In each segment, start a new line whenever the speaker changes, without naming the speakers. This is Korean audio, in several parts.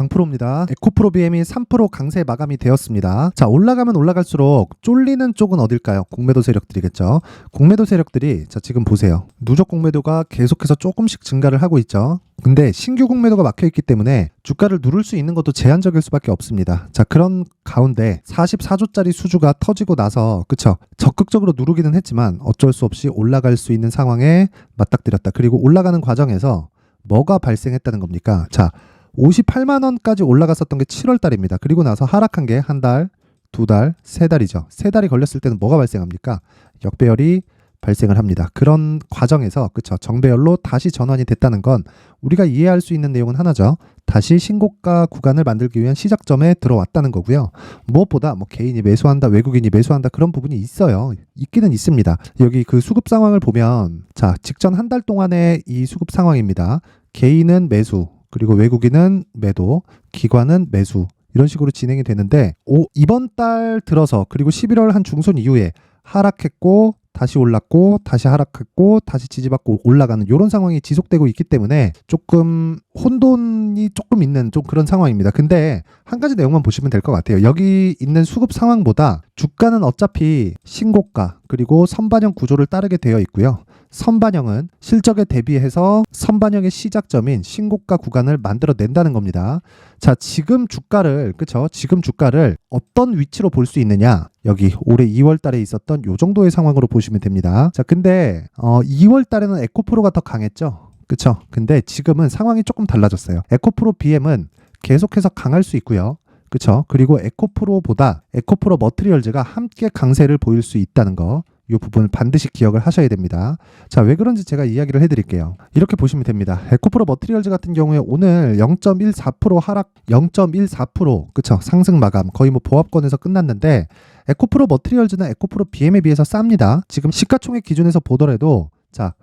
강프로입니다. 에코프로 BM이 3% 강세 마감이 되었습니다. 자, 올라가면 올라갈수록 쫄리는 쪽은 어딜까요? 공매도 세력들이겠죠. 공매도 세력들이 자 지금 보세요. 누적 공매도가 계속해서 조금씩 증가를 하고 있죠. 근데 신규 공매도가 막혀있기 때문에 주가를 누를 수 있는 것도 제한적일 수밖에 없습니다. 자, 그런 가운데 44조짜리 수주가 터지고 나서 그쵸? 적극적으로 누르기는 했지만 어쩔 수 없이 올라갈 수 있는 상황에 맞닥뜨렸다. 그리고 올라가는 과정에서 뭐가 발생했다는 겁니까? 자, 58만 원까지 올라갔었던 게 7월 달입니다. 그리고 나서 하락한 게 한 달, 두 달, 세 달이죠. 세 달이 걸렸을 때는 뭐가 발생합니까? 역배열이 발생을 합니다. 그런 과정에서 그쵸? 정배열로 다시 전환이 됐다는 건 우리가 이해할 수 있는 내용은 하나죠. 다시 신고가 구간을 만들기 위한 시작점에 들어왔다는 거고요. 무엇보다 뭐 개인이 매수한다, 외국인이 매수한다 그런 부분이 있어요. 있기는 있습니다. 여기 그 수급 상황을 보면 자, 직전 한 달 동안의 이 수급 상황입니다. 개인은 매수, 그리고 외국인은 매도, 기관은 매수 이런 식으로 진행이 되는데 이번 달 들어서 그리고 11월 한 중순 이후에 하락했고 다시 올랐고 다시 하락했고 다시 지지받고 올라가는 이런 상황이 지속되고 있기 때문에 조금 혼돈이 조금 있는 좀 그런 상황입니다. 근데 한 가지 내용만 보시면 될 것 같아요. 여기 있는 수급 상황보다 주가는 어차피 신고가 그리고 선반영 구조를 따르게 되어 있고요. 선반영은 실적에 대비해서 선반영의 시작점인 신고가 구간을 만들어낸다는 겁니다. 자, 지금 주가를 그쵸? 지금 주가를 어떤 위치로 볼 수 있느냐? 여기 올해 2월 달에 있었던 요 정도의 상황으로 보시면 됩니다. 자, 근데 2월 달에는 에코프로가 더 강했죠. 그쵸? 근데 지금은 상황이 조금 달라졌어요. 에코프로 BM은 계속해서 강할 수 있고요. 그쵸? 그리고 에코프로보다 에코프로 머티리얼즈가 함께 강세를 보일 수 있다는 거. 이 부분을 반드시 기억을 하셔야 됩니다. 자, 왜 그런지 제가 이야기를 해드릴게요. 이렇게 보시면 됩니다. 에코프로 머티리얼즈 같은 경우에 오늘 0.14% 하락, 0.14% 그쵸? 상승 마감 거의 뭐 보합권에서 끝났는데 에코프로 머티리얼즈는 에코프로 BM에 비해서 쌉니다. 지금 시가총액 기준에서 보더라도 자,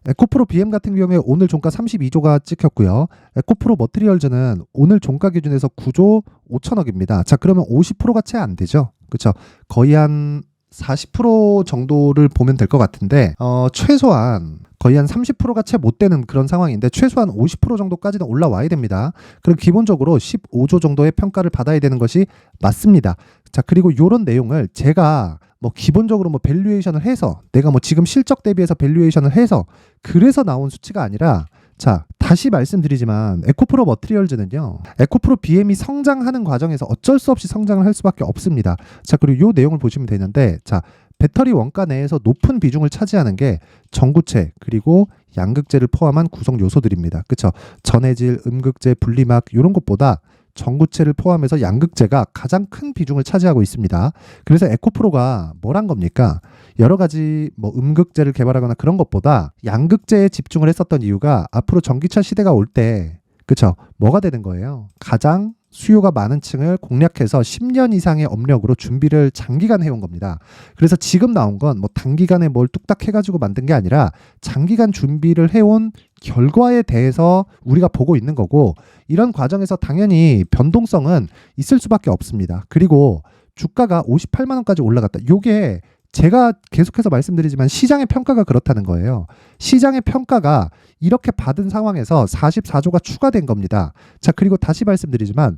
에코프로 BM 같은 경우에 오늘 종가 32조가 찍혔고요. 에코프로 머티리얼즈는 오늘 종가 기준에서 9조 5천억입니다. 자, 그러면 50%가 채 안 되죠. 그쵸? 거의 한 40% 정도를 보면 될 것 같은데 최소한 거의 한 30%가 채 못 되는 그런 상황인데 최소한 50% 정도까지는 올라와야 됩니다. 그럼 기본적으로 15조 정도의 평가를 받아야 되는 것이 맞습니다. 자, 그리고 이런 내용을 제가 뭐 기본적으로 뭐 밸류에이션을 해서 내가 뭐 지금 실적 대비해서 밸류에이션을 해서 그래서 나온 수치가 아니라 자, 다시 말씀드리지만 에코프로 머티리얼즈는요. 에코프로 BM이 성장하는 과정에서 어쩔 수 없이 성장을 할 수밖에 없습니다. 자, 그리고 이 내용을 보시면 되는데 자, 배터리 원가 내에서 높은 비중을 차지하는 게 전구체 그리고 양극재를 포함한 구성 요소들입니다. 그쵸? 전해질, 음극재, 분리막 이런 것보다 전구체를 포함해서 양극재가 가장 큰 비중을 차지하고 있습니다. 그래서 에코프로가 뭘 한 겁니까? 여러 가지 뭐 음극재를 개발하거나 그런 것보다 양극재에 집중을 했었던 이유가 앞으로 전기차 시대가 올 때 그쵸? 뭐가 되는 거예요? 가장 수요가 많은 층을 공략해서 10년 이상의 업력으로 준비를 장기간 해온 겁니다. 그래서 지금 나온 건 뭐 단기간에 뭘 뚝딱 해가지고 만든 게 아니라 장기간 준비를 해온 결과에 대해서 우리가 보고 있는 거고 이런 과정에서 당연히 변동성은 있을 수밖에 없습니다. 그리고 주가가 58만 원까지 올라갔다. 요게 제가 계속해서 말씀드리지만 시장의 평가가 그렇다는 거예요. 시장의 평가가 이렇게 받은 상황에서 44조가 추가된 겁니다. 자, 그리고 다시 말씀드리지만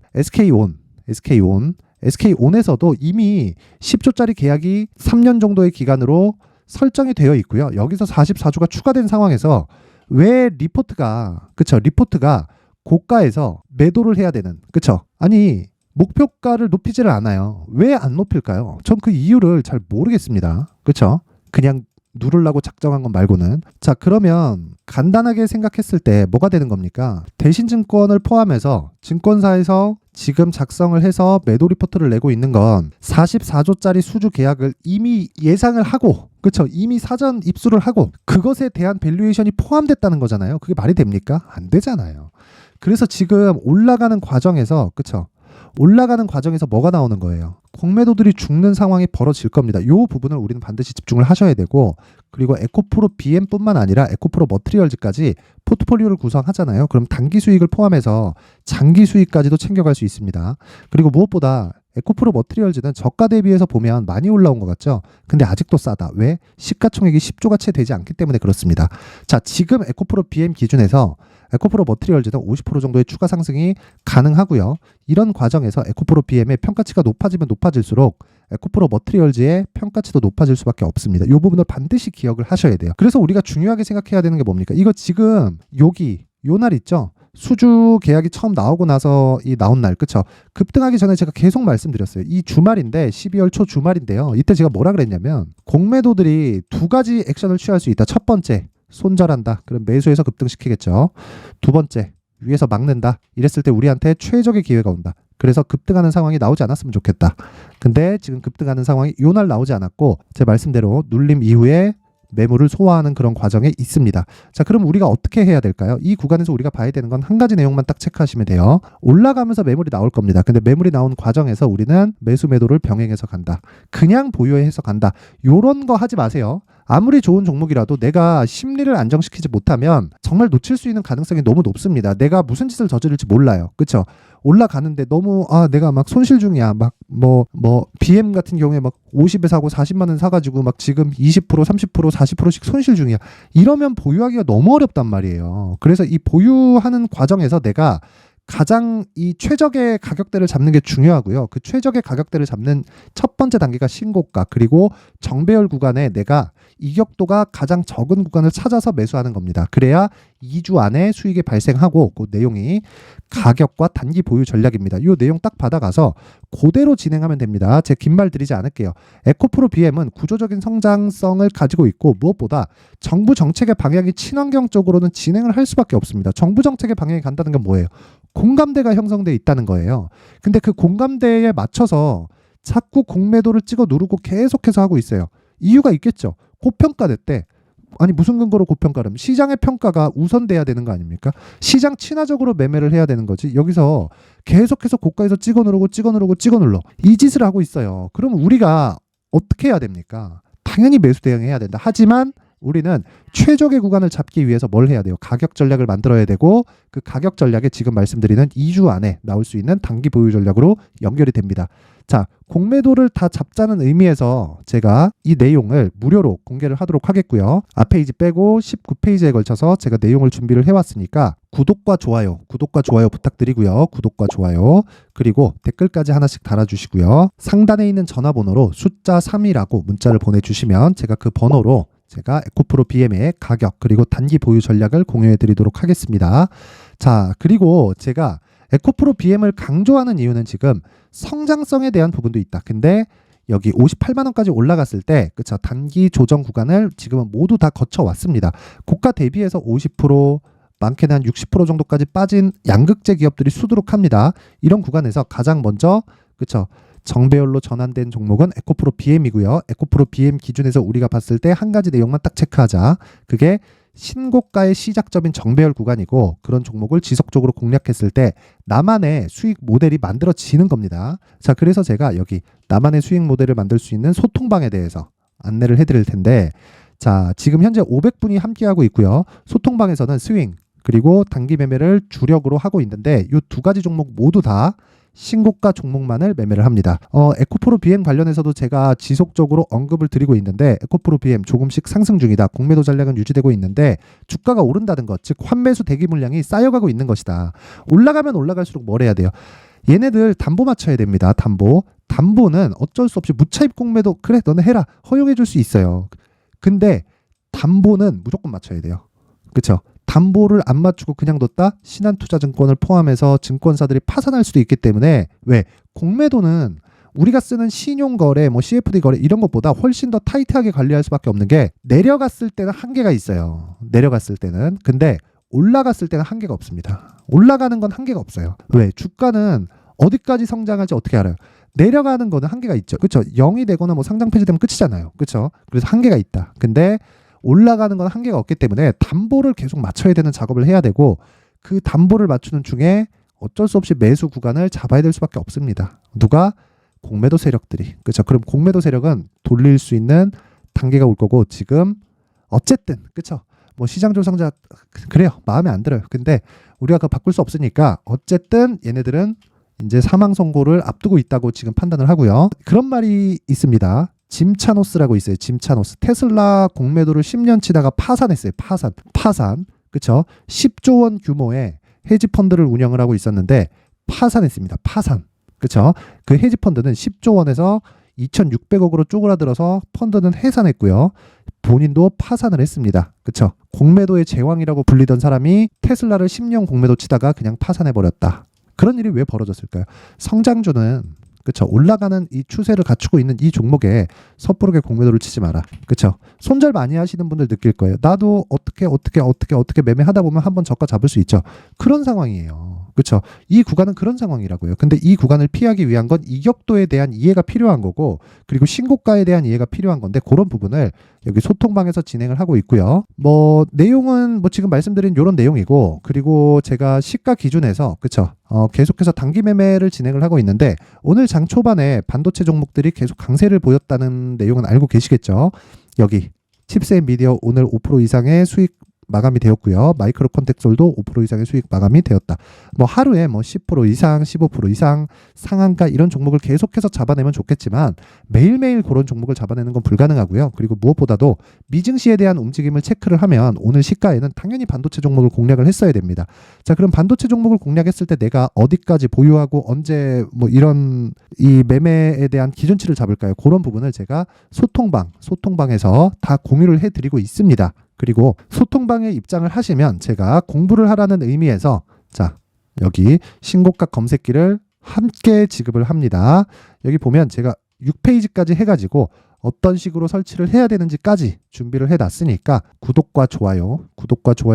SK온에서도 이미 10조짜리 계약이 3년 정도의 기간으로 설정이 되어 있고요. 여기서 44조가 추가된 상황에서 왜 리포트가 고가에서 매도를 해야 되는 그쵸? 아니 목표가를 높이지를 않아요. 왜 안 높일까요? 전 그 이유를 잘 모르겠습니다. 그쵸? 그냥 누르려고 작정한 것 말고는. 자, 그러면 간단하게 생각했을 때 뭐가 되는 겁니까? 대신증권을 포함해서 증권사에서 지금 작성을 해서 매도 리포트를 내고 있는 건 44조짜리 수주 계약을 이미 예상을 하고 그쵸? 이미 사전 입수를 하고 그것에 대한 밸류에이션이 포함됐다는 거잖아요. 그게 말이 됩니까? 안 되잖아요. 그래서 지금 올라가는 과정에서 그쵸? 올라가는 과정에서 뭐가 나오는 거예요? 공매도들이 죽는 상황이 벌어질 겁니다. 이 부분을 우리는 반드시 집중을 하셔야 되고 그리고 에코프로 BM뿐만 아니라 에코프로 머티리얼즈까지 포트폴리오를 구성하잖아요. 그럼 단기 수익을 포함해서 장기 수익까지도 챙겨갈 수 있습니다. 그리고 무엇보다 에코프로 머티리얼즈는 저가 대비해서 보면 많이 올라온 것 같죠? 근데 아직도 싸다. 왜? 시가총액이 10조가 채 되지 않기 때문에 그렇습니다. 자, 지금 에코프로 BM 기준에서 에코프로 머티리얼즈는 50% 정도의 추가 상승이 가능하고요. 이런 과정에서 에코프로 BM의 평가치가 높아지면 높아질수록 에코프로 머티리얼즈의 평가치도 높아질 수밖에 없습니다. 이 부분을 반드시 기억을 하셔야 돼요. 그래서 우리가 중요하게 생각해야 되는 게 뭡니까? 이거 지금 여기 요 날 있죠? 수주 계약이 처음 나오고 나서 이 나온 날, 그쵸? 급등하기 전에 제가 계속 말씀드렸어요. 이 주말인데 12월 초 주말인데요. 이때 제가 뭐라 그랬냐면 공매도들이 두 가지 액션을 취할 수 있다. 첫 번째, 손절한다. 그럼 매수해서 급등시키겠죠. 두 번째, 위에서 막는다. 이랬을 때 우리한테 최적의 기회가 온다. 그래서 급등하는 상황이 나오지 않았으면 좋겠다. 근데 지금 급등하는 상황이 요 날 나오지 않았고 제 말씀대로 눌림 이후에 매물을 소화하는 그런 과정에 있습니다. 자, 그럼 우리가 어떻게 해야 될까요? 이 구간에서 우리가 봐야 되는 건 한 가지 내용만 딱 체크하시면 돼요. 올라가면서 매물이 나올 겁니다. 근데 매물이 나온 과정에서 우리는 매수 매도를 병행해서 간다. 그냥 보유해서 간다. 요런 거 하지 마세요. 아무리 좋은 종목이라도 내가 심리를 안정시키지 못하면 정말 놓칠 수 있는 가능성이 너무 높습니다. 내가 무슨 짓을 저지를지 몰라요. 그쵸? 올라가는데 너무 내가 막 손실 중이야. 막 BM 같은 경우에 막 50에 사고 40만 원 사가지고 막 지금 20% 30% 40%씩 손실 중이야. 이러면 보유하기가 너무 어렵단 말이에요. 그래서 이 보유하는 과정에서 내가 가장 이 최적의 가격대를 잡는 게 중요하고요. 그 최적의 가격대를 잡는 첫 번째 단계가 신고가, 그리고 정배열 구간에 내가 이격도가 가장 적은 구간을 찾아서 매수하는 겁니다. 그래야 2주 안에 수익이 발생하고, 그 내용이 가격과 단기 보유 전략입니다. 이 내용 딱 받아가서 그대로 진행하면 됩니다. 제 긴 말 드리지 않을게요. 에코프로 BM은 구조적인 성장성을 가지고 있고 무엇보다 정부 정책의 방향이 친환경 쪽으로는 진행을 할 수밖에 없습니다. 정부 정책의 방향이 간다는 건 뭐예요? 공감대가 형성돼 있다는 거예요. 근데 그 공감대에 맞춰서 자꾸 공매도를 찍어 누르고 계속해서 하고 있어요. 이유가 있겠죠. 고평가됐대. 아니 무슨 근거로 고평가라면 시장의 평가가 우선돼야 되는 거 아닙니까? 시장 친화적으로 매매를 해야 되는 거지. 여기서 계속해서 고가에서 찍어 누르고 이 짓을 하고 있어요. 그럼 우리가 어떻게 해야 됩니까? 당연히 매수 대응해야 된다. 하지만 우리는 최적의 구간을 잡기 위해서 뭘 해야 돼요? 가격 전략을 만들어야 되고, 그 가격 전략에 지금 말씀드리는 2주 안에 나올 수 있는 단기 보유 전략으로 연결이 됩니다. 자, 공매도를 다 잡자는 의미에서 제가 이 내용을 무료로 공개를 하도록 하겠고요. 앞페이지 빼고 19페이지에 걸쳐서 제가 내용을 준비를 해왔으니까 구독과 좋아요 부탁드리고요. 구독과 좋아요, 그리고 댓글까지 하나씩 달아주시고요. 상단에 있는 전화번호로 숫자 3이라고 문자를 보내주시면 제가 그 번호로 제가 에코프로 BM의 가격 그리고 단기 보유 전략을 공유해 드리도록 하겠습니다. 자, 그리고 제가 에코프로 BM을 강조하는 이유는 지금 성장성에 대한 부분도 있다. 근데 여기 58만 원까지 올라갔을 때, 그쵸, 단기 조정 구간을 지금은 모두 다 거쳐왔습니다. 고가 대비해서 50%, 많게는 한 60% 정도까지 빠진 양극재 기업들이 수두룩합니다. 이런 구간에서 가장 먼저, 그쵸, 정배열로 전환된 종목은 에코프로 BM이고요. 에코프로 BM 기준에서 우리가 봤을 때 한 가지 내용만 딱 체크하자. 그게 신고가의 시작점인 정배열 구간이고, 그런 종목을 지속적으로 공략했을 때 나만의 수익 모델이 만들어지는 겁니다. 자, 그래서 제가 여기 나만의 수익 모델을 만들 수 있는 소통방에 대해서 안내를 해드릴 텐데, 자, 지금 현재 500분이 함께하고 있고요. 소통방에서는 스윙 그리고 단기 매매를 주력으로 하고 있는데, 이 두 가지 종목 모두 다 신고가 종목만을 매매를 합니다. 에코프로 BM 관련해서도 제가 지속적으로 언급을 드리고 있는데, 에코프로 BM 조금씩 상승 중이다. 공매도 전략은 유지되고 있는데 주가가 오른다는 것, 즉 환매수 대기 물량이 쌓여가고 있는 것이다. 올라가면 올라갈수록 뭘 해야 돼요? 얘네들 담보 맞춰야 됩니다. 담보는 어쩔 수 없이 무차입 공매도, 그래 너네 해라, 허용해 줄 수 있어요. 근데 담보는 무조건 맞춰야 돼요. 그렇죠? 담보를 안 맞추고 그냥 뒀다? 신한투자증권을 포함해서 증권사들이 파산할 수도 있기 때문에, 왜? 공매도는 우리가 쓰는 신용거래, CFD 거래 이런 것보다 훨씬 더 타이트하게 관리할 수밖에 없는 게, 내려갔을 때는 한계가 있어요. 내려갔을 때는. 근데 올라갔을 때는 한계가 없습니다. 올라가는 건 한계가 없어요. 왜? 주가는 어디까지 성장할지 어떻게 알아요? 내려가는 거는 한계가 있죠. 그렇죠? 0이 되거나 상장 폐지되면 끝이잖아요. 그렇죠? 그래서 한계가 있다. 근데 올라가는 건 한계가 없기 때문에 담보를 계속 맞춰야 되는 작업을 해야 되고, 그 담보를 맞추는 중에 어쩔 수 없이 매수 구간을 잡아야 될 수밖에 없습니다. 누가? 공매도 세력들이. 그렇죠? 그럼 공매도 세력은 돌릴 수 있는 단계가 올 거고, 지금 어쨌든 그렇죠? 시장 조성자 그래요. 마음에 안 들어요. 근데 우리가 그거 바꿀 수 없으니까 어쨌든 얘네들은 이제 사망 선고를 앞두고 있다고 지금 판단을 하고요. 그런 말이 있습니다. 짐차노스라고 있어요. 짐차노스. 테슬라 공매도를 10년 치다가 파산했어요. 파산. 그쵸? 10조 원 규모의 헤지 펀드를 운영을 하고 있었는데 파산했습니다. 파산. 그쵸? 그 헤지 펀드는 10조 원에서 2,600억으로 쪼그라들어서 펀드는 해산했고요. 본인도 파산을 했습니다. 그쵸? 공매도의 제왕이라고 불리던 사람이 테슬라를 10년 공매도 치다가 그냥 파산해버렸다. 그런 일이 왜 벌어졌을까요? 성장주는 그쵸? 올라가는 이 추세를 갖추고 있는 이 종목에 섣부르게 공매도를 치지 마라. 그쵸? 손절 많이 하시는 분들 느낄 거예요. 나도 어떻게 매매하다 보면 한번 저가 잡을 수 있죠. 그런 상황이에요. 그쵸? 이 구간은 그런 상황이라고요. 근데 이 구간을 피하기 위한 건 이격도에 대한 이해가 필요한 거고, 그리고 신고가에 대한 이해가 필요한 건데, 그런 부분을 여기 소통방에서 진행을 하고 있고요. 내용은 지금 말씀드린 이런 내용이고, 그리고 제가 시가 기준에서, 그쵸? 계속해서 단기 매매를 진행을 하고 있는데, 오늘 장 초반에 반도체 종목들이 계속 강세를 보였다는 내용은 알고 계시겠죠? 여기 칩셋 미디어 오늘 5% 이상의 수익 마감이 되었고요. 마이크로 컨텍솔도 5% 이상의 수익 마감이 되었다. 하루에 10% 이상, 15% 이상 상한가 이런 종목을 계속해서 잡아내면 좋겠지만 매일매일 그런 종목을 잡아내는 건 불가능하고요. 그리고 무엇보다도 미증시에 대한 움직임을 체크를 하면 오늘 시가에는 당연히 반도체 종목을 공략을 했어야 됩니다. 자, 그럼 반도체 종목을 공략했을 때 내가 어디까지 보유하고 언제 이런 이 매매에 대한 기준치를 잡을까요? 그런 부분을 제가 소통방에서 다 공유를 해드리고 있습니다. 그리고 소통방에 입장을 하시면 제가 공부를 하라는 의미에서 자, 여기 신고가 검색기를 함께 지급을 합니다. 여기 보면 제가 6페이지까지 해가지고 어떤 식으로 설치를 해야 되는지까지 준비를 해놨으니까 구독과 좋아요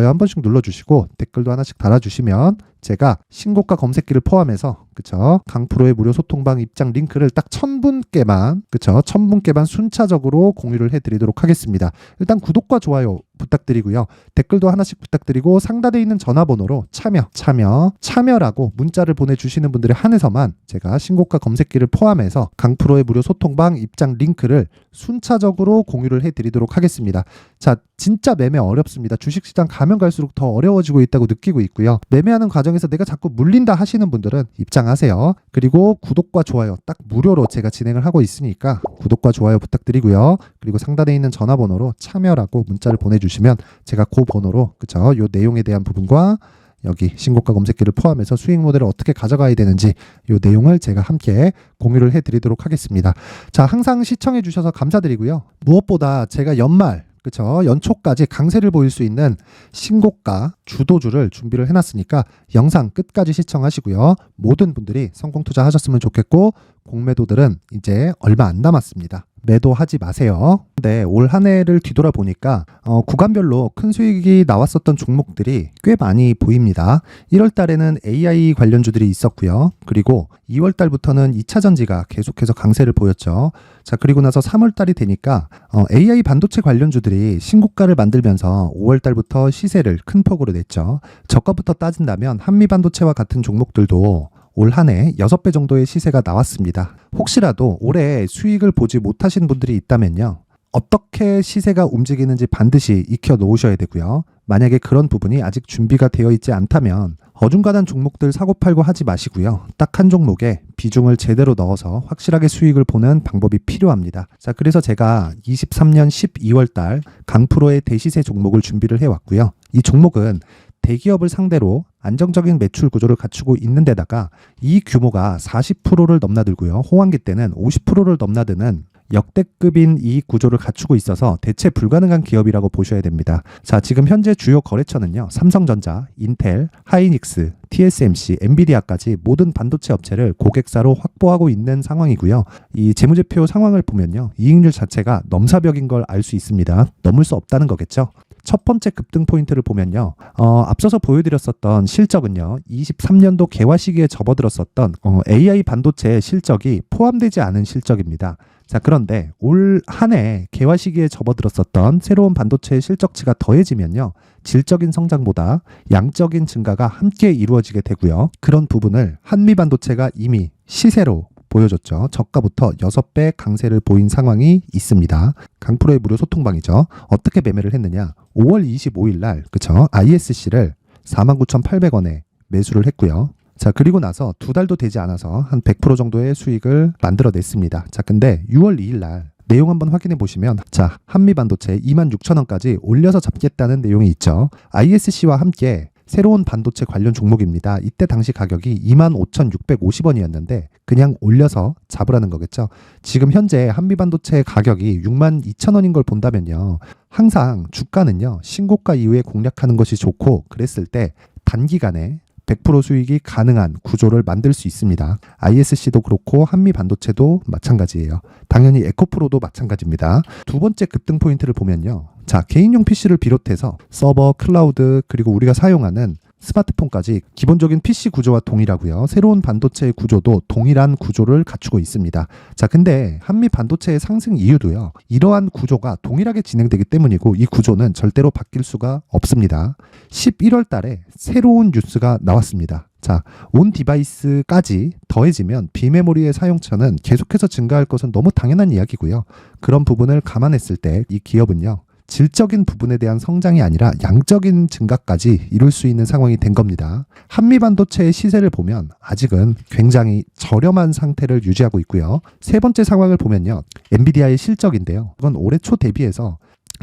한 번씩 눌러주시고 댓글도 하나씩 달아주시면 제가 신고가 검색기를 포함해서 그쵸? 강프로의 무료 소통방 입장 링크를 딱 1000분께만 그쵸? 1000분께만 순차적으로 공유를 해드리도록 하겠습니다. 일단 구독과 좋아요 부탁드리고요. 댓글도 하나씩 부탁드리고 상단에 있는 전화번호로 참여라고 문자를 보내주시는 분들에 한해서만 제가 신고가 검색기를 포함해서 강프로의 무료 소통방 입장 링크를 순차적으로 공유를 해드리도록 하겠습니다. 자, 진짜 매매 어렵습니다. 주식시장 가면 갈수록 더 어려워지고 있다고 느끼고 있고요. 매매하는 과정에서 내가 자꾸 물린다 하시는 분들은 입장하세요. 그리고 구독과 좋아요 딱 무료로 제가 진행을 하고 있으니까 구독과 좋아요 부탁드리고요. 그리고 상단에 있는 전화번호로 참여라고 문자를 보내주시면 제가 그 번호로 그쵸? 요 내용에 대한 부분과 여기 신고가 검색기를 포함해서 수익 모델을 어떻게 가져가야 되는지 이 내용을 제가 함께 공유를 해드리도록 하겠습니다. 자, 항상 시청해 주셔서 감사드리고요. 무엇보다 제가 연초까지 강세를 보일 수 있는 신고가 주도주를 준비를 해놨으니까 영상 끝까지 시청하시고요. 모든 분들이 성공 투자하셨으면 좋겠고 공매도들은 이제 얼마 안 남았습니다. 매도하지 마세요. 근데 올 한 해를 뒤돌아보니까 구간별로 큰 수익이 나왔었던 종목들이 꽤 많이 보입니다. 1월 달에는 AI 관련주들이 있었고요. 그리고 2월 달부터는 2차 전지가 계속해서 강세를 보였죠. 자, 그리고 나서 3월 달이 되니까 AI 반도체 관련주들이 신고가를 만들면서 5월 달부터 시세를 큰 폭으로 냈죠. 저가부터 따진다면 한미반도체와 같은 종목들도 올 한 해 6배 정도의 시세가 나왔습니다. 혹시라도 올해 수익을 보지 못하신 분들이 있다면요. 어떻게 시세가 움직이는지 반드시 익혀 놓으셔야 되고요. 만약에 그런 부분이 아직 준비가 되어 있지 않다면 어중간한 종목들 사고팔고 하지 마시고요. 딱 한 종목에 비중을 제대로 넣어서 확실하게 수익을 보는 방법이 필요합니다. 자, 그래서 제가 23년 12월 달 강프로의 대시세 종목을 준비를 해왔고요. 이 종목은 대기업을 상대로 안정적인 매출 구조를 갖추고 있는 데다가 이 규모가 40%를 넘나들고요. 호황기 때는 50%를 넘나드는 역대급인 이익 구조를 갖추고 있어서 대체 불가능한 기업이라고 보셔야 됩니다. 자, 지금 현재 주요 거래처는요. 삼성전자, 인텔, 하이닉스, TSMC, 엔비디아까지 모든 반도체 업체를 고객사로 확보하고 있는 상황이고요. 이 재무제표 상황을 보면요. 이익률 자체가 넘사벽인 걸 알 수 있습니다. 넘을 수 없다는 거겠죠. 첫 번째 급등 포인트를 보면요. 앞서서 보여드렸었던 실적은요. 23년도 개화 시기에 접어들었었던 AI 반도체 실적이 포함되지 않은 실적입니다. 자, 그런데 올 한 해 개화 시기에 접어들었었던 새로운 반도체의 실적치가 더해지면요. 질적인 성장보다 양적인 증가가 함께 이루어지게 되고요. 그런 부분을 한미반도체가 이미 시세로 보여줬죠. 저가부터 6배 강세를 보인 상황이 있습니다. 강프로의 무료 소통방이죠. 어떻게 매매를 했느냐. 5월 25일 날 그쵸? ISC를 49,800원에 매수를 했고요. 자, 그리고 나서 2달도 되지 않아서 한 100% 정도의 수익을 만들어냈습니다. 자, 근데 6월 2일 날 내용 한번 확인해 보시면, 자, 한미반도체 26,000원까지 올려서 잡겠다는 내용이 있죠. ISC와 함께 새로운 반도체 관련 종목입니다. 이때 당시 가격이 25,650원이었는데 그냥 올려서 잡으라는 거겠죠. 지금 현재 한미반도체 가격이 62,000원인 걸 본다면요, 항상 주가는요 신고가 이후에 공략하는 것이 좋고, 그랬을 때 단기간에 100% 수익이 가능한 구조를 만들 수 있습니다. ISC도 그렇고 한미반도체도 마찬가지예요. 당연히 에코프로도 마찬가지입니다. 두 번째 급등 포인트를 보면요, 자, 개인용 PC를 비롯해서 서버, 클라우드, 그리고 우리가 사용하는 스마트폰까지 기본적인 PC 구조와 동일하고요. 새로운 반도체의 구조도 동일한 구조를 갖추고 있습니다. 자, 근데 한미 반도체의 상승 이유도요, 이러한 구조가 동일하게 진행되기 때문이고, 이 구조는 절대로 바뀔 수가 없습니다. 11월 달에 새로운 뉴스가 나왔습니다. 자, 온 디바이스까지 더해지면 비메모리의 사용처는 계속해서 증가할 것은 너무 당연한 이야기고요. 그런 부분을 감안했을 때 이 기업은요, 질적인 부분에 대한 성장이 아니라 양적인 증가까지 이룰 수 있는 상황이 된 겁니다. 한미반도체의 시세를 보면 아직은 굉장히 저렴한 상태를 유지하고 있고요. 세 번째 상황을 보면요, 엔비디아의 실적인데요, 이건 올해 초 대비해서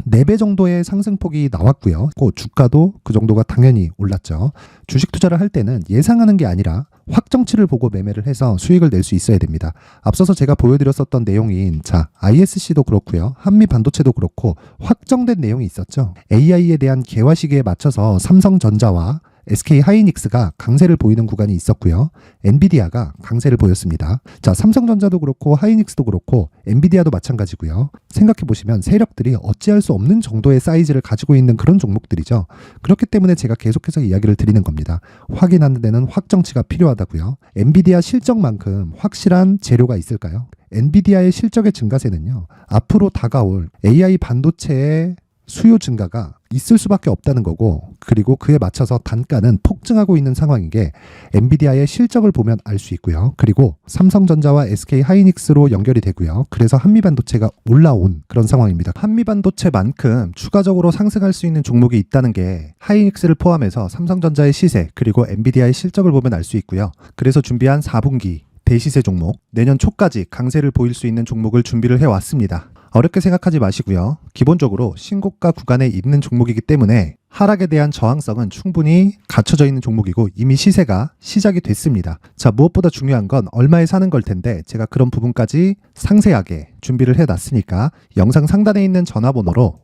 4배 정도의 상승폭이 나왔고요. 주가도 그 정도가 당연히 올랐죠. 주식 투자를 할 때는 예상하는 게 아니라 확정치를 보고 매매를 해서 수익을 낼 수 있어야 됩니다. 앞서서 제가 보여드렸었던 내용인, 자, ISC도 그렇고요, 한미 반도체도 그렇고 확정된 내용이 있었죠. AI에 대한 개화 시기에 맞춰서 삼성전자와 SK 하이닉스가 강세를 보이는 구간이 있었고요. 엔비디아가 강세를 보였습니다. 자, 삼성전자도 그렇고 하이닉스도 그렇고 엔비디아도 마찬가지고요. 생각해 보시면 세력들이 어찌할 수 없는 정도의 사이즈를 가지고 있는 그런 종목들이죠. 그렇기 때문에 제가 계속해서 이야기를 드리는 겁니다. 확인하는 데는 확정치가 필요하다고요. 엔비디아 실적만큼 확실한 재료가 있을까요? 엔비디아의 실적의 증가세는요, 앞으로 다가올 AI 반도체의 수요 증가가 있을 수밖에 없다는 거고, 그리고 그에 맞춰서 단가는 폭증하고 있는 상황인 게 엔비디아의 실적을 보면 알 수 있고요. 그리고 삼성전자와 SK 하이닉스로 연결이 되고요. 그래서 한미반도체가 올라온 그런 상황입니다. 한미반도체만큼 추가적으로 상승할 수 있는 종목이 있다는 게 하이닉스를 포함해서 삼성전자의 시세, 그리고 엔비디아의 실적을 보면 알 수 있고요. 그래서 준비한 4분기 대시세 종목, 내년 초까지 강세를 보일 수 있는 종목을 준비를 해왔습니다. 어렵게 생각하지 마시고요. 기본적으로 신고가 구간에 있는 종목이기 때문에 하락에 대한 저항성은 충분히 갖춰져 있는 종목이고, 이미 시세가 시작이 됐습니다. 자, 무엇보다 중요한 건 얼마에 사는 걸 텐데, 제가 그런 부분까지 상세하게 준비를 해놨으니까 영상 상단에 있는 전화번호로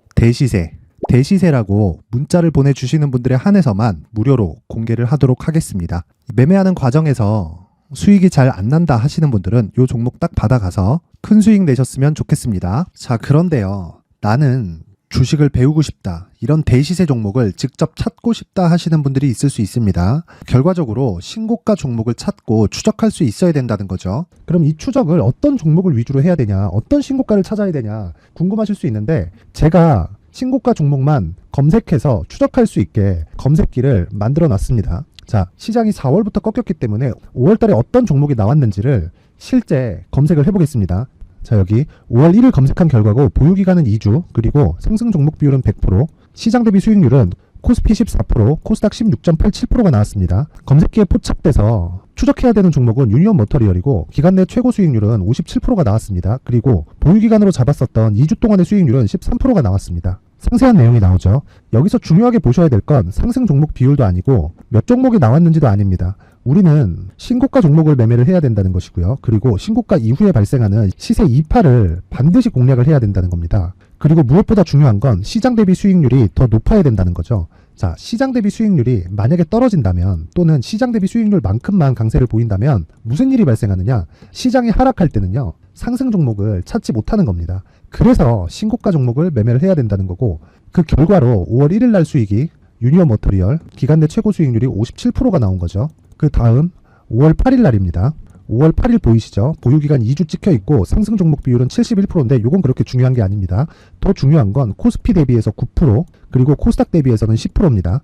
대시세라고 문자를 보내주시는 분들에 한해서만 무료로 공개를 하도록 하겠습니다. 매매하는 과정에서 수익이 잘 안 난다 하시는 분들은 이 종목 딱 받아가서 큰 수익 내셨으면 좋겠습니다. 자, 그런데요, 나는 주식을 배우고 싶다, 이런 대시세 종목을 직접 찾고 싶다 하시는 분들이 있을 수 있습니다. 결과적으로 신고가 종목을 찾고 추적할 수 있어야 된다는 거죠. 그럼 이 추적을 어떤 종목을 위주로 해야 되냐, 어떤 신고가를 찾아야 되냐 궁금하실 수 있는데, 제가 신고가 종목만 검색해서 추적할 수 있게 검색기를 만들어 놨습니다. 자, 시장이 4월부터 꺾였기 때문에 5월 달에 어떤 종목이 나왔는지를 실제 검색을 해보겠습니다. 자, 여기 5월 1일 검색한 결과고, 보유기간은 2주, 그리고 상승 종목 비율은 100%, 시장 대비 수익률은 코스피 14%, 코스닥 16.87%가 나왔습니다. 검색기에 포착돼서 추적해야 되는 종목은 유니온 머터리얼이고, 기간 내 최고 수익률은 57%가 나왔습니다. 그리고 보유기간으로 잡았었던 2주 동안의 수익률은 13%가 나왔습니다. 상세한 내용이 나오죠. 여기서 중요하게 보셔야 될 건 상승 종목 비율도 아니고 몇 종목이 나왔는지도 아닙니다. 우리는 신고가 종목을 매매를 해야 된다는 것이고요. 그리고 신고가 이후에 발생하는 시세 이파를 반드시 공략을 해야 된다는 겁니다. 그리고 무엇보다 중요한 건 시장 대비 수익률이 더 높아야 된다는 거죠. 자, 시장 대비 수익률이 만약에 떨어진다면, 또는 시장 대비 수익률만큼만 강세를 보인다면 무슨 일이 발생하느냐, 시장이 하락할 때는요, 상승 종목을 찾지 못하는 겁니다. 그래서 신고가 종목을 매매를 해야 된다는 거고, 그 결과로 5월 1일 날 수익이 유니온 머터리얼 기간 내 최고 수익률이 57%가 나온 거죠. 그 다음 5월 8일 날입니다. 5월 8일 보이시죠? 보유기간 2주 찍혀 있고 상승 종목 비율은 71%인데 이건 그렇게 중요한 게 아닙니다. 더 중요한 건 코스피 대비해서 9%, 그리고 코스닥 대비해서는 10%입니다.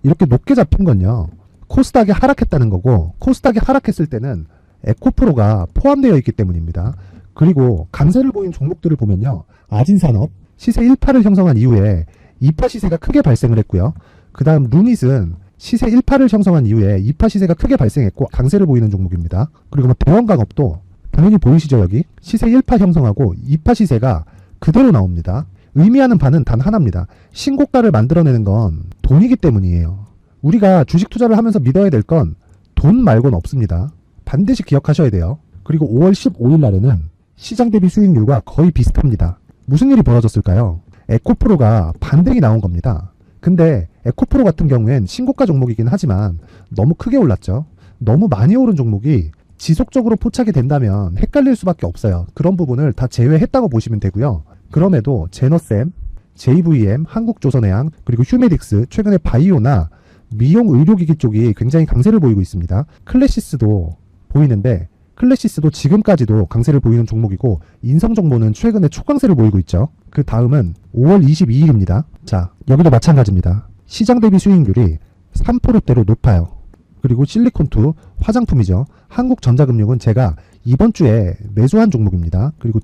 이렇게 높게 잡힌 건요, 코스닥이 하락했다는 거고, 코스닥이 하락했을 때는 에코프로가 포함되어 있기 때문입니다. 그리고 강세를 보인 종목들을 보면요, 아진산업 시세 1파를 형성한 이후에 2파 시세가 크게 발생을 했고요. 그 다음 루닛은 시세 1파를 형성한 이후에 2파 시세가 크게 발생했고 강세를 보이는 종목입니다. 그리고 뭐 대원강업도 당연히 보이시죠? 여기 시세 1파 형성하고 2파 시세가 그대로 나옵니다. 의미하는 바는 단 하나입니다. 신고가를 만들어내는 건 돈이기 때문이에요. 우리가 주식 투자를 하면서 믿어야 될 건 돈 말고는 없습니다. 반드시 기억하셔야 돼요. 그리고 5월 15일 날에는 시장 대비 수익률과 거의 비슷합니다. 무슨 일이 벌어졌을까요? 에코프로가 반등이 나온 겁니다. 근데 에코프로 같은 경우엔 신고가 종목이긴 하지만 너무 크게 올랐죠. 너무 많이 오른 종목이 지속적으로 포착이 된다면 헷갈릴 수밖에 없어요. 그런 부분을 다 제외했다고 보시면 되고요. 그럼에도 제너셈, JVM, 한국조선해양, 그리고 휴메딕스, 최근에 바이오나 미용 의료기기 쪽이 굉장히 강세를 보이고 있습니다. 클래시스도 보이는데 클래시스도 지금까지도 강세를 보이는 종목이고 인성정보는 최근에 초강세를 보이고 있죠. 그 다음은 5월 22일입니다. 자, 여기도 마찬가지입니다. 시장 대비 수익률이 3%대로 높아요. 그리고 실리콘2 화장품이죠. 한국전자금융은 제가 이번 주에 매수한 종목입니다. 그리고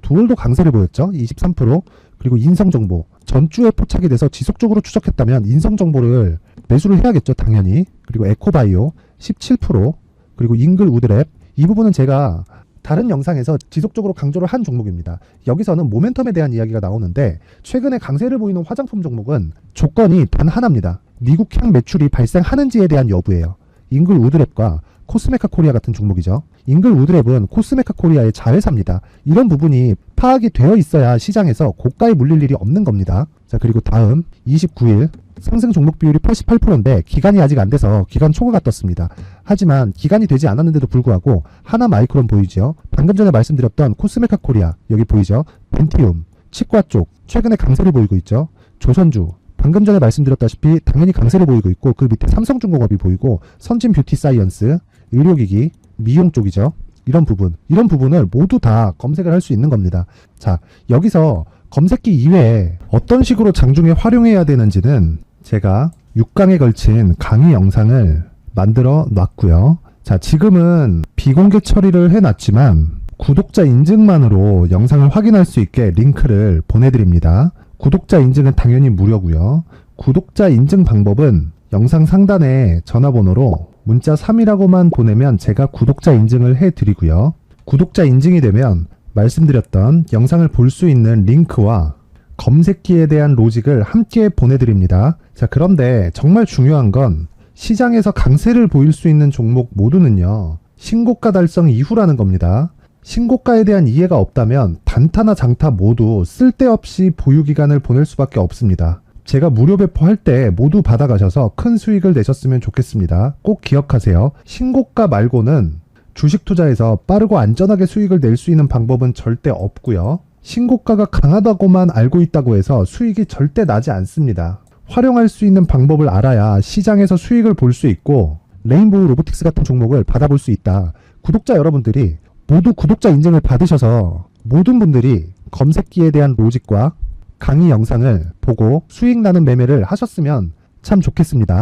두올도 강세를 보였죠. 23%. 그리고 인성정보 전주에 포착이 돼서 지속적으로 추적했다면 인성정보를 매수를 해야겠죠. 당연히. 그리고 에코바이오 17%. 그리고 잉글우드랩 이 부분은 제가 다른 영상에서 지속적으로 강조를 한 종목입니다. 여기서는 모멘텀에 대한 이야기가 나오는데 최근에 강세를 보이는 화장품 종목은 조건이 단 하나입니다. 미국향 매출이 발생하는지에 대한 여부예요. 잉글우드랩과 코스메카 코리아 같은 종목이죠. 잉글우드랩은 코스메카 코리아의 자회사입니다. 이런 부분이 파악이 되어 있어야 시장에서 고가에 물릴 일이 없는 겁니다. 자, 그리고 다음 29일 상승 종목 비율이 88%인데 기간이 아직 안 돼서 기간 초과가 떴습니다. 하지만 기간이 되지 않았는데도 불구하고 하나마이크론 보이죠. 방금 전에 말씀드렸던 코스메카 코리아 여기 보이죠. 벤티움, 치과 쪽 최근에 강세를 보이고 있죠. 조선주 방금 전에 말씀드렸다시피 당연히 강세를 보이고 있고 그 밑에 삼성중공업이 보이고 선진 뷰티 사이언스, 의료기기, 미용 쪽이죠. 이런 부분을 모두 다 검색을 할 수 있는 겁니다. 자, 여기서 검색기 이외에 어떤 식으로 장중에 활용해야 되는지는 제가 6강에 걸친 강의 영상을 만들어 놨고요. 자, 지금은 비공개 처리를 해놨지만 구독자 인증만으로 영상을 확인할 수 있게 링크를 보내드립니다. 구독자 인증은 당연히 무료고요. 구독자 인증 방법은 영상 상단에 전화번호로 문자 3이라고만 보내면 제가 구독자 인증을 해드리고요. 구독자 인증이 되면 말씀드렸던 영상을 볼 수 있는 링크와 검색기에 대한 로직을 함께 보내드립니다. 자, 그런데 정말 중요한 건 시장에서 강세를 보일 수 있는 종목 모두는요. 신고가 달성 이후라는 겁니다. 신고가에 대한 이해가 없다면 단타나 장타 모두 쓸데없이 보유기간을 보낼 수밖에 없습니다. 제가 무료 배포할 때 모두 받아가셔서 큰 수익을 내셨으면 좋겠습니다. 꼭 기억하세요. 신고가 말고는 주식 투자에서 빠르고 안전하게 수익을 낼 수 있는 방법은 절대 없고요. 신고가가 강하다고만 알고 있다고 해서 수익이 절대 나지 않습니다. 활용할 수 있는 방법을 알아야 시장에서 수익을 볼 수 있고 레인보우 로보틱스 같은 종목을 받아볼 수 있다. 구독자 여러분들이 모두 구독자 인증을 받으셔서 모든 분들이 검색기에 대한 로직과 강의 영상을 보고 수익 나는 매매를 하셨으면 참 좋겠습니다.